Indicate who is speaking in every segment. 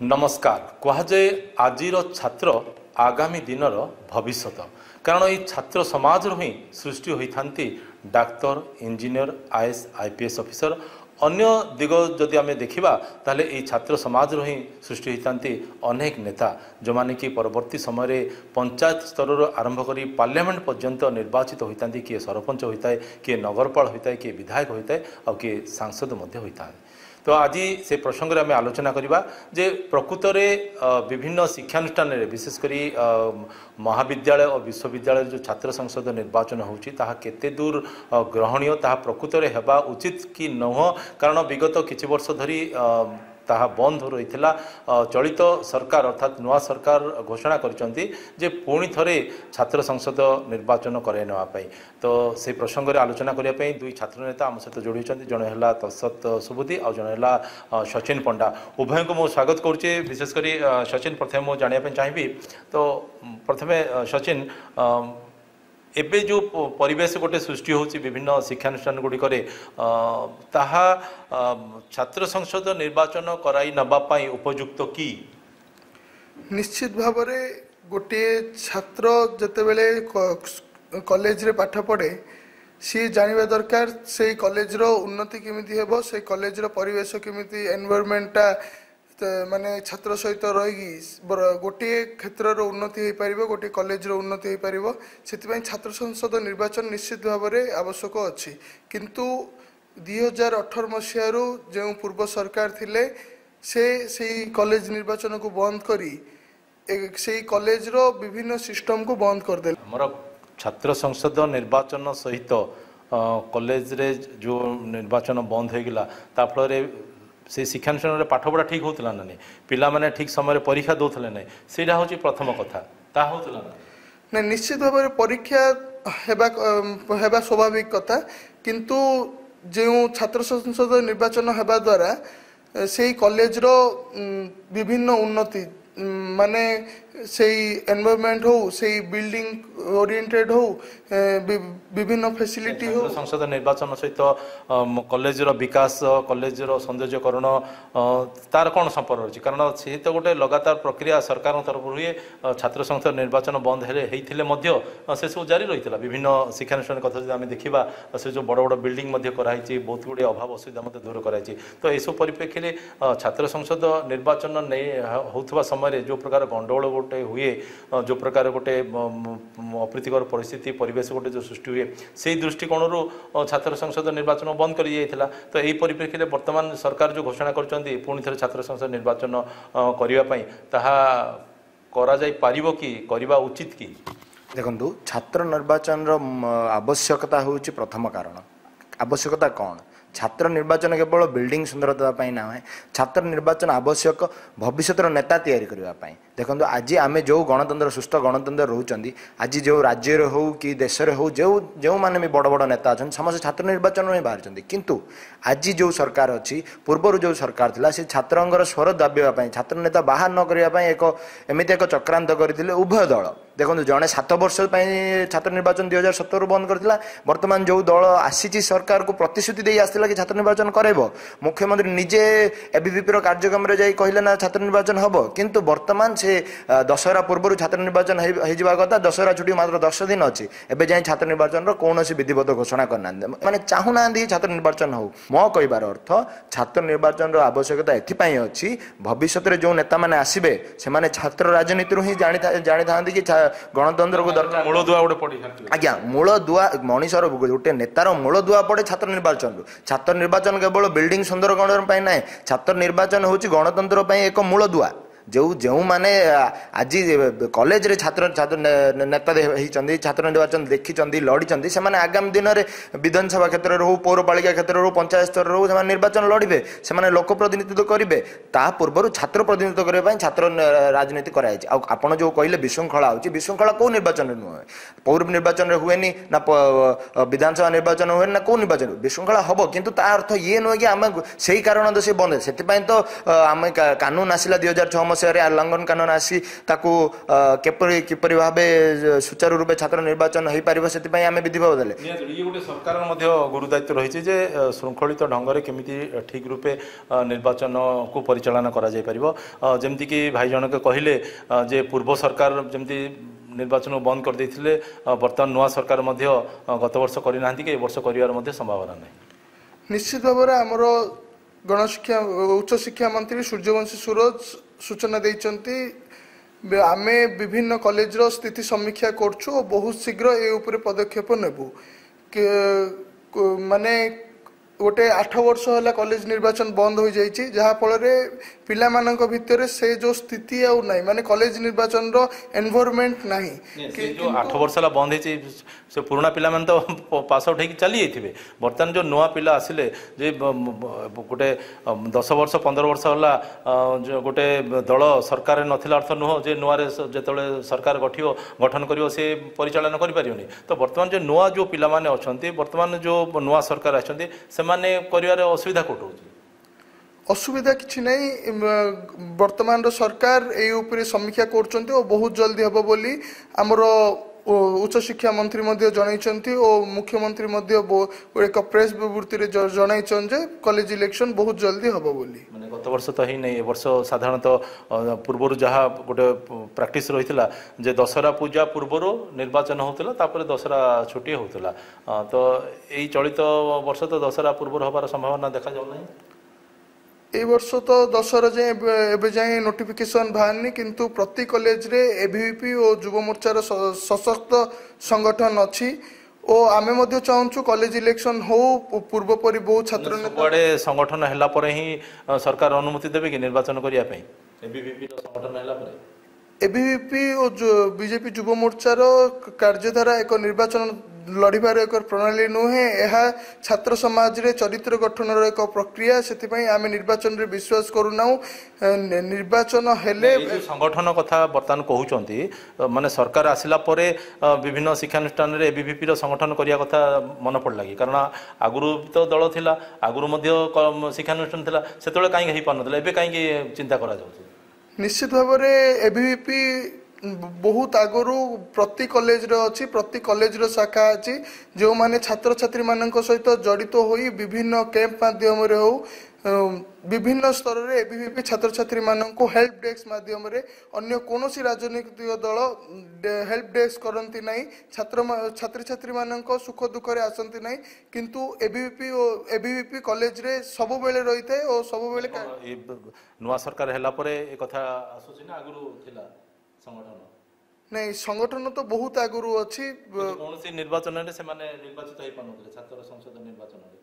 Speaker 1: नमस्कार कहुए आज छात्र आगामी दिन भविष्य कारण ये छात्र समाज ही सृष्टि होता doctor engineer IAS IPS officer अन्य दिग जदि आम देखा ताले ये छात्र समाज ही सृष्टि होता अनेक नेता जो माने कि परवर्ती समय पंचायत स्तर आरंभ कर पार्लियामेंट पर्यंत निर्वाचित होता किए सरपंच होता है किए नगरपाल होता है किए विधायक होता है और किए सांसद होता है। तो आज से प्रसंग में आम आलोचना करवा जे प्रकृत में विभिन्न शिक्षानुष्ठान विशेषकर महाविद्यालय और विश्वविद्यालय जो छात्र संसद निर्वाचन होते दूर ग्रहणीय प्रकृत में होगा उचित कि नह कारण विगत किछि वर्ष धरी ताहा बंद हो रही चलित सरकार अर्थात नुआ सरकार घोषणा कर पुणी थे छात्र संसद निर्वाचन कराई नापी तो से प्रसंग में आलोचना करने दुई छात्र नेता आम सहित जोड़ी जड़े है तत्सत सुबुद्धि और जड़े है सचिन पंडा उभय को मुझे स्वागत करुच्चे विशेषकर सचिन प्रथम मुझे जानापी चाहिए तो प्रथमे सचिन एबे जो परिवेश गोटे सृष्टि होची विभिन्न शिक्षानुष्ठान गुड़िक ताहा छात्र संसद निर्वाचन कराई नबापाई उपयुक्त कि
Speaker 2: निश्चित भाव में गोटे छात्र जितेबले कॉलेज रे पाठ पढ़े सी जानवा दरकार से कॉलेज रो उन्नति केमिति हेबो से कॉलेज रो परिवेश केमिति एनवायरनमेंटा माने छात्र सहित रही गोटे क्षेत्र उन्नति हो पार गोटे कॉलेज उन्नति हो पार से छात्र संसद निर्वाचन निश्चित भाव में आवश्यक अच्छी किंतु 2018 मसीह जो पूर्व सरकार थिले से कॉलेज निर्वाचन को बंद करी से कॉलेज रो विभिन्न सिस्टम को बंद कर दे
Speaker 1: हमर छात्र संसद निर्वाचन सहित कॉलेज रे जो निर्वाचन बंद हो गला ता फल से शिक्षानुष्ठान पाठपढ़ा ठीक होता ना नहीं पिला माने ठीक समय परीक्षा दौले ना से हूँ प्रथम कथा ता होता
Speaker 2: ना निश्चित भाव में परीक्षा हेबा स्वाभाविक कथा किंतु जो छात्र संसद निर्वाचन हेबा द्वारा से कॉलेज रो विभिन्न उन्नति माने से एनवायरनमेंट हो से बिल्डिंग ओरिएंटेड हो विभिन्न फैसिलिटी हो
Speaker 1: संसद निर्वाचन सहित कॉलेज रो विकास कॉलेज रो सौंदर्यकरण तार कौन संपर्क अच्छी कारण से तो गोटे लगातार प्रक्रिया सरकार तरफ हुए छात्र संसद निर्वाचन बंद है से सब जारी रही विभिन्न शिक्षानुष्ठान कथा जो आम देखा से जो बड़ बड़ बिल्डिंग कराई बहुत गुड़े अभाव असुविधा दूर कराई तो यह परिप्रेक्षी में छात्र संसद निर्वाचन नहीं होता समय जो प्रकार गंडगोल गोटे हुए जो प्रकार गोटे अप्रीतिकर परिस्थिति परिवेश गोटे जो सृष्टि हुए से दृष्टिकोण छात्र संसद निर्वाचन बंद कर तो यही परिप्रेक्षी में वर्तमान सरकार जो घोषणा कर पुणी थे छात्र संसद निर्वाचन करने करा कि करवा उचित कि
Speaker 3: देखो छात्र निर्वाचन आवश्यकता हूँ प्रथम कारण आवश्यकता कौन छात्र निर्वाचन केवल बिल्डिंग सुंदरता ना है छात्र निर्वाचन आवश्यक भविष्य नेता तैयारी करने देखो आज आम जो गणतंत्र सुस्थ गणतंत्र रोचंदी आज जो राज्य हो कि देश हो जो जो माने भी बड़ बड़ नेता अच्छा समस्त छात्र निर्वाचन ही बाहर किंतु आज जो सरकार अच्छी पूर्वर जो सरकार थिला से छात्रंकर स्वर दाबिवाई छात्र नेता बाहर न करने एक एमती एक चक्रांत करते उभय दल देखो जड़े 7 वर्ष छात्र निर्वाचन 2017 बंद करथिला वर्तमान जो दल आसी सरकार को प्रतिश्रुति दे आसला कि छात्र निर्वाचन कराइब मुख्यमंत्री निजे एबीवीपी कार्यक्रम में जाई कहले ना छात्र निर्वाचन हम किंतु वर्तमान से दशहरा पूर्व छात्र निर्वाचन हो कथा दशहरा छुट्टी मात्र 10 दिन अच्छी एवं जाए छात्र निर्वाचन कौन विधिवत घोषणा करना माने चाहूना छात्र निर्वाचन हो मो कहबार अर्थ छात्र निर्वाचन आवश्यकता एथपाई अच्छी भविष्य जो नेता मैंने आसबे से छात्र राजनीति ही जानी था कि गणतंत्र को दरकार
Speaker 1: मूलदुआ गोटे पड़ी
Speaker 3: आज्ञा मूलदुआ मनीषर गोटे नेतार मूलदुआ पड़े छात्र निर्वाचन केवल बिल्डिंग सुंदरकरण ना छात्र निर्वाचन हूँ गणतंत्र एक मूलदुआ जो जो माने आज कॉलेज रे छात्र छात्र नेता होती छात्र निर्वाचन देखी लड़ी से आगामी दिन में विधानसभा क्षेत्र हो पौरपालिका क्षेत्र हो पंचायत स्तर हो निर्वाचन लड़े से लोक प्रतिनिधित्व करेंगे ता पूर्व छात्र प्रतिनिधित्व करने छात्र राजनीति कराई आपड़ जो कहले विशृंखला होची विशृंखला कौ निर्वाचन नुहे पौर निर्वाचन हुए ना विधानसभा निर्वाचन हुए ना कौ निर्वाचन विशृंखला हम किंतु ता अर्थ ये नुहे कि आम से कारण से बंद से तो आम कानून आसला 2006 मसीह लंघन कानून आसी ताकू किपरि भाव सुचारू रूपे छात्र निर्वाचन हो पार से आम विधि देले
Speaker 1: ये गोटे सरकार गुरुदायित्व रही जे श्रृंखलित ढंग से केमी ठीक रूपे निर्वाचन को परिचालन करमती कि भाई जनक कहले जे पूर्व सरकार जमती निर्वाचन बंद कर देथिले वर्तमान नुआ सरकार गत वर्ष करना कि वर्ष कर संभावना नहीं
Speaker 2: निश्चित भाव में आमर गणशिक्षा उच्च शिक्षा मंत्री सूर्यवंशी सूरज सूचना देइचंती आमे विभिन्न कॉलेज रो स्थिति समीक्षा करछु और बहुत शीघ्र ए ऊपर पदक्षेप नेबु माने गोटे 8 वर्ष है कॉलेज निर्वाचन बंद हो जाइए जहाँ फल पिला मानक भितर से जो स्थिति आउ नहीं माने कॉलेज निर्वाचन रो एनवायरनमेंट नहीं
Speaker 1: जो 8 वर्ष है बंद हो से पुराना पिला मान तो पास आउट होगी चली जाइए बर्तमान जो नुआ पिला आसिले जे गोटे 10 वर्ष 15 वर्ष है गोटे दल सरकार नथिला अर्थ नुह जे नुआ जो सरकार गठन कर से परिचालन करें तो बर्तमान जो नुआ जो पिला माने अच्छा बर्तमान जो नुआ सरकार आछंती माने करिवार असुविधा कोट होची
Speaker 2: असुविधा किछि नहीं वर्तमान रो सरकार ए ऊपर समीक्षा करचंती और बहुत जल्दी हबो बोली हमरो उच्च शिक्षा मंत्री मध्य जणाइचंती और मुख्यमंत्री मध्य एक प्रेस विवृत्ति रे जणाइचन जे कॉलेज इलेक्शन बहुत जल्दी हबो बोली
Speaker 1: माने गत वर्ष तो ही नहीं वर्ष साधारणतः पूर्व जहाँ गोटे प्रैक्टिस रहितला जे दशहरा पूजा पूर्व निर्वाचन होतला तापर दशहरा छुट्टी होतला तो एई चलित वर्ष तो दशहरा पूर्व हबार संभावना देखा जाउ नहीं
Speaker 2: ए वर्ष तो दशहरा जाए जाए नोटिफिकेशन बाहरनी किंतु प्रति कॉलेज रे एबीवीपी और युव मोर्चार सशक्त संगठन अच्छी और आमे मध्य चाहूँ कॉलेज इलेक्शन हो पूर्व परी बहुत छात्र
Speaker 1: बड़े संगठन हैला परे ही सरकार अनुमति देबे कि निर्वाचन करिया पई एबीवीपी संगठन हैला परे
Speaker 2: एबीवीपी और बीजेपी युव मोर्चार कार्यधारा एक निर्वाचन लड़िबार एक प्रणाली नुहे यह छात्र समाज रे चरित्र गठन एक प्रक्रिया से आम निर्वाचन रे विश्वास करूना निर्वाचन हेले
Speaker 1: संगठन कथा बर्तमान कहउचंती माने सरकार आसिला परे विभिन्न शिक्षानुष्ठान रे एबीवीपी संगठन करिया कथा मन पड़ला कि कारण आगुरु तो दल थिला आगुरु मध्य शिक्षानुष्ठान थिला सेतले काई हेई पानथला एबे काई चिंता करा जाउछ
Speaker 2: निश्चित भाव में एबीवीपी बहुत आगु प्रति कॉलेज रे अच्छी प्रति कॉलेज रो शाखा अच्छी जो माने छात्र छात्री मानक सहित जड़ित होई विभिन्न कैंप माध्यम रे हो विभिन्न स्तर रे एबीवीपी छात्र छात्री मानक हेल्प डेस्क माध्यम रे अन्य कोनोसी राजनीतिक दल हेल्प डेस्क करंती नहीं छात्र छात्री मानक सुख दुख रे आसंती नहीं किंतु एबीवीपी कॉलेज रे सब बेले रहिते और सब बेले
Speaker 1: नुआ सरकार हैला परे ए कथा आसुची ना आगुरु थिला संगठन
Speaker 2: नहीं संगठन तो बहुत आगुरु अच्छी
Speaker 1: कौन सी निर्वाचन रे से माने निर्वाचित होई पानुतले छात्र संसद निर्वाचन रे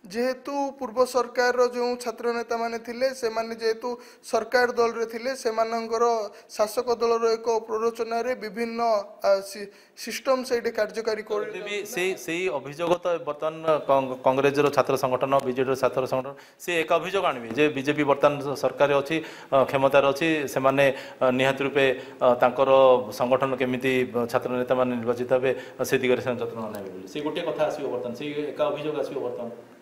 Speaker 2: जेहेतु पूर्व सरकार जो छात्र नेता माने थिले से माने जेहेतु सरकार दल रे थिले से मानकर शासक दल रो एक प्ररोचना रे विभिन्न सिस्टम से कार्यकारी कर
Speaker 1: से अभियोग तो बर्तमान कांग्रेस रो छात्र संगठन बीजेपी रो छात्र संगठन से एक अभियोग आनबे जे बीजेपी बर्तमान सरकार अच्छी क्षमतार अच्छी से माने निहात रूपे तांकर संगठन केमिति छात्र नेता माने निर्वाचित हेबे से दिगरे से जत्न नेबे से गोटे कथा आसीबो बर्तमान से एक अभियोग आसीबो बर्तमान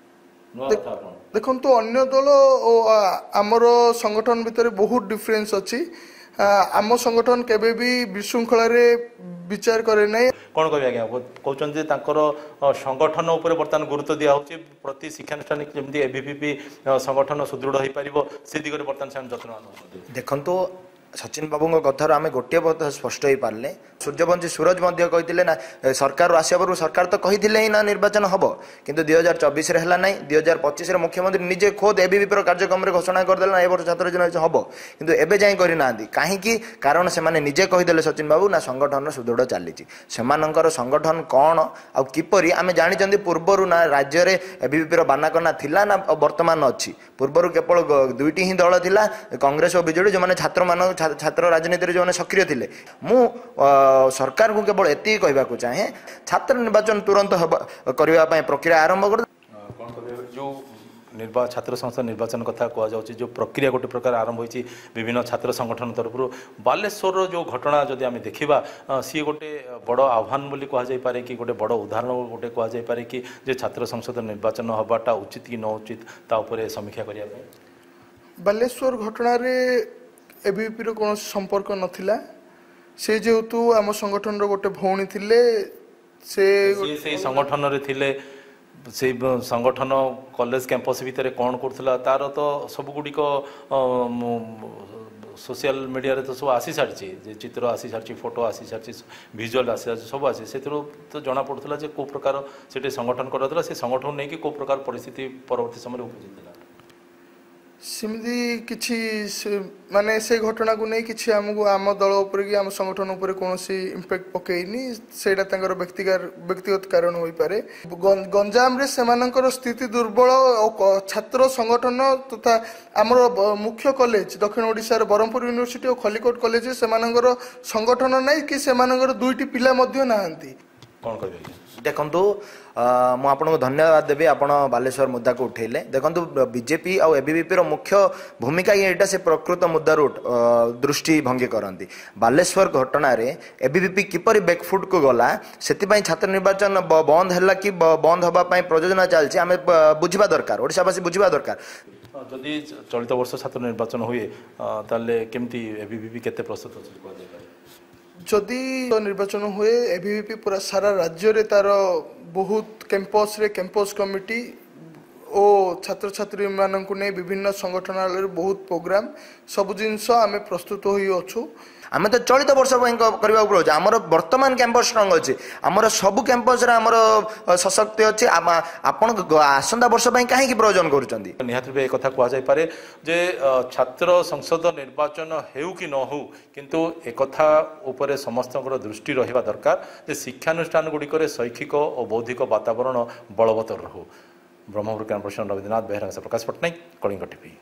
Speaker 2: देखो तो अन्य दल आमर संगठन भितर बहुत डिफरेन्स अच्छी आम संगठन केबे भी विशृंखला रे विचार करे नहीं
Speaker 1: कौन कह आज्ञा कहते संगठन उपर बर्तमान गुरुत्व दिया होची प्रति शिक्षानुष्ठान जमी एबीवीपी संगठन सुदृढ़ हो पार से दिगरे बर्तमान जत्न
Speaker 3: देखो सचिन बाबू कथार आम गोटे बहुत स्पष्ट हो पारे सूर्यवंशी सूरज कहते ना सरकार आसिया पूर्व सरकार तो कही ही ना निर्वाचन हम किंतु 2024 है ना 2025 मुख्यमंत्री निजे खोद एबीवीपी कार्यक्रम में घोषणा करदेला ए वर्ष छात्र हम किंतु एबे जाए करना कहीं कारण से निजे कहीदे सचिन बाबू ना संगठन सुदृढ़ चली संगठन कौन आ किपरि आम जानी पूर्वर ना राज्य में एबीवीपी बानाकना थिला ना वर्तमान अच्छी पूर्वर केवल दुईटी ही दल थिला कांग्रेस और बीजेडी जो छात्र मान छात्र राजनीति जो सक्रिय थे मु सरकार को केवल एति कहवा चाहे छात्र निर्वाचन तुरंत करने प्रक्रिया आरंभ कर
Speaker 1: जो छात्र संसद निर्वाचन कथा कहुँ जो प्रक्रिया गोटे प्रकार आरंभ होती विभिन्न छात्र संगठन तरफ बालेश्वर जो घटना जदि आम देखा सी गोटे बड़ आह्वान बोली कहुपे कि गोटे बड़ उदाहरण गोटे कहुपे कि जे छात्र संसद निर्वाचन हवाटा उचित कि न उचित ता उपरे समीक्षा करने
Speaker 2: बालेश्वर घटना रे एबीवीपी रो कौन संपर्क नथिला से जेहेतु आम संगठन रो गोटे भौणी थिले
Speaker 1: से संगठन रे थिले से संगठन कॉलेज कैंपस भितर कौन करथला तार तो सब गुडी को सोशल मीडिया रे तो सब आसी सारची जे चित्र आसी सारची फोटो आसी सारची विजुअल आसी सारची सब आसी सेथरो तो जना पड़थला जे को प्रकार सेटे संगठन करथला से संगठन नै कि को प्रकार परिस्थिति परवर्ती समय उपजितला
Speaker 2: सिमदी किछि माने से घटना को नहीं किछि हमको आम दल ऊपर कि आम संगठन ऊपर कौन इम्पैक्ट पकईनी सेटा तांकर व्यक्तिगत कारण होई पारे गंजाम रे सेमानकर स्थिति दुर्बल और छात्र संगठन तथा आमर मुख्य कॉलेज दक्षिण ओडिसा रे बरहमपुर यूनिवर्सिटी और खलिकोट कॉलेज सेमानकर संगठन नहीं कि सेमानकर दुईटी पिला मध्य नाहंती
Speaker 1: कौन कहबे
Speaker 3: देखु मु आपको धन्यवाद देवी आप बालेश्वर मुद्दा को उठेले देखु बीजेपी और एबीवीपी रो मुख्य भूमिका ये से प्रकृत मुद्दारू दृष्टि भंगी करती बालेश्वर घटना रे एबीवीपी किपरि बैकफुट को गला से छात्र निर्वाचन बंद है कि बंद होगापाई प्रयोजना चलती आम बुझा दरकार ओडिशावासी बुझा दरकार
Speaker 1: जदि चलित वर्ष छात्र निर्वाचन हुए ताले केमती एबीवीपी केते प्रस्तुत अछि
Speaker 2: जदि निर्वाचन हुए एबीवीपी पूरा सारा राज्य रे तार बहुत कैंपस रे कैंपस कमिटी और छात्र छात्री मानक ने विभिन्न संगठन बहुत प्रोग्राम सब जिनस आम प्रस्तुत होई अछु
Speaker 3: आम तो चलित वर्ष करने पड़े आमर वर्तमान कैंपस स्ट्रंग अच्छे आमर सब कैंपस आमर सशक्ति अच्छे आपण आसंता वर्ष कहीं प्रयोजन कर
Speaker 1: निहाती एक कथा कह जाए जे छात्र संसद निर्वाचन हेउ कि न हो किंतु एक कथा ऊपर समस्त दृष्टि रहिबा दरकार जे शिक्षानुष्ठान गुड़िक शैक्षिक और बौद्धिक वातावरण बलवत्तर रहू ब्रह्मपुर कैंपस रविन्द्रनाथ बेहरा प्रकाश पट्टनायक कलिंग टीवी।